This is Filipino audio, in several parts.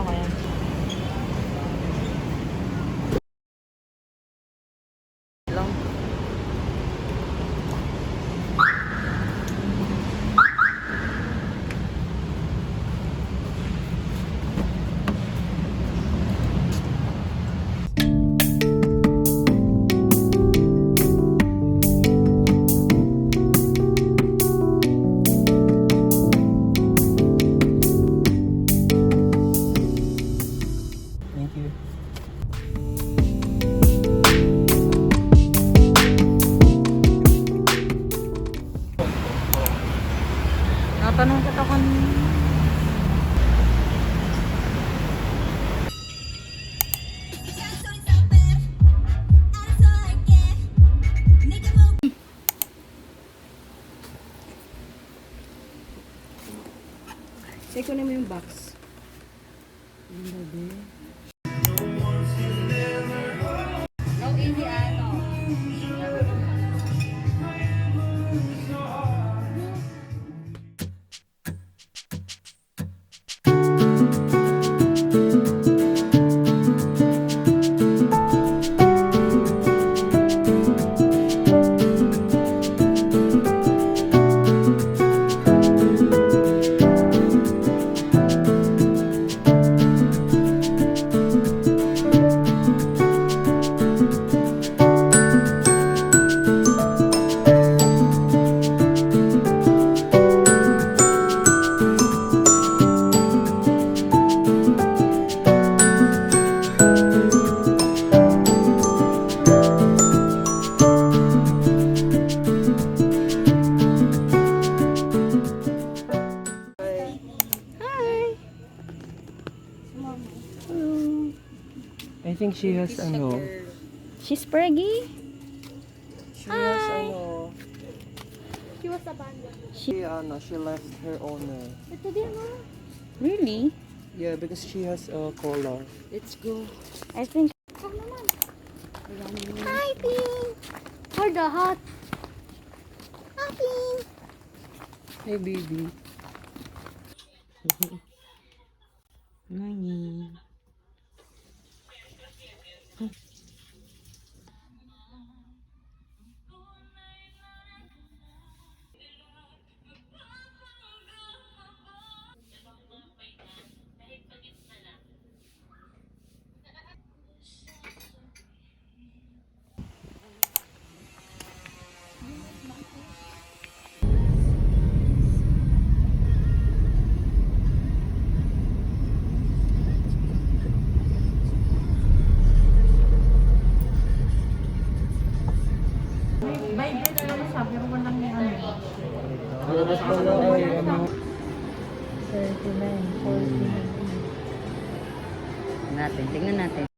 ko yan. Lang. Thank you. Natanong ko ito kung Check ko naman yung box. Ang gabi. No, easy ano. I think she has ano. she's preggy. She has ano. She was abandoned. She left her owner. Ito din oh. Really? Yeah, because she has a collar. Let's go. I think. Come naman. Hi, Pink. For the hot. Hi, Pink. Hey, baby. Morning. Tingnan natin.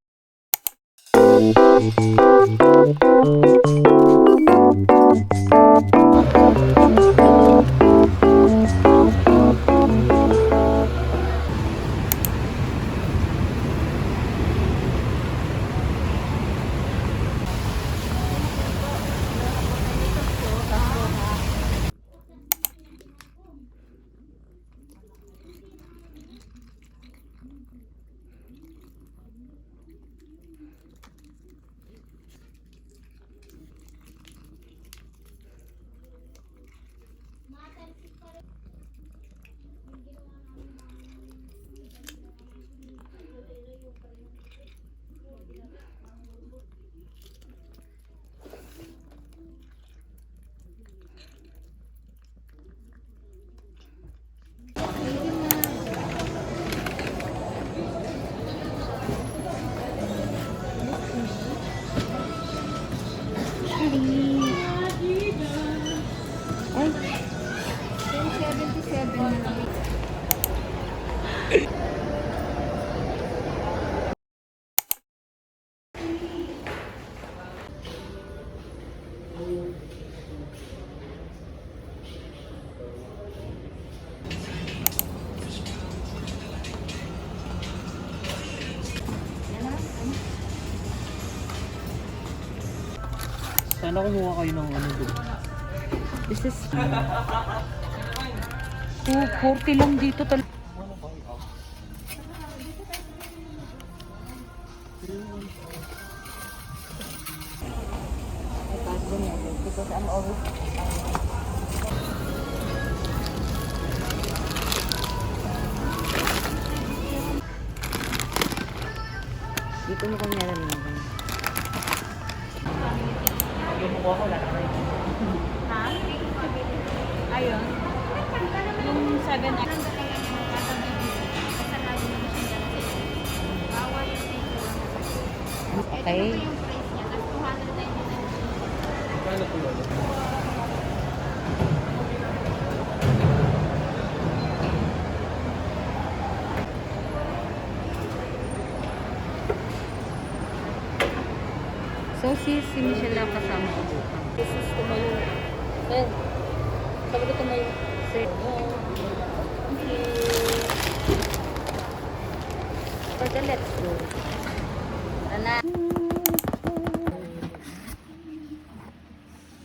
Ay. 1077. Sana kumuha kayo ng ano doon. This is 240 lang dito talaga. ganyan. Because I'm always dito mo kami alam mo. Lumukuha ko lang. Ha? Ayun. Yung 7X. Okay. Kano po yun? So si Michelle lang kasama ko bukas. Jesus, tumayo. Eh, sabi ko tumayo. Sir. Okay. Okay, let's go. Tara na.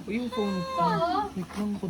Uy, yung phone ko. Wait lang po.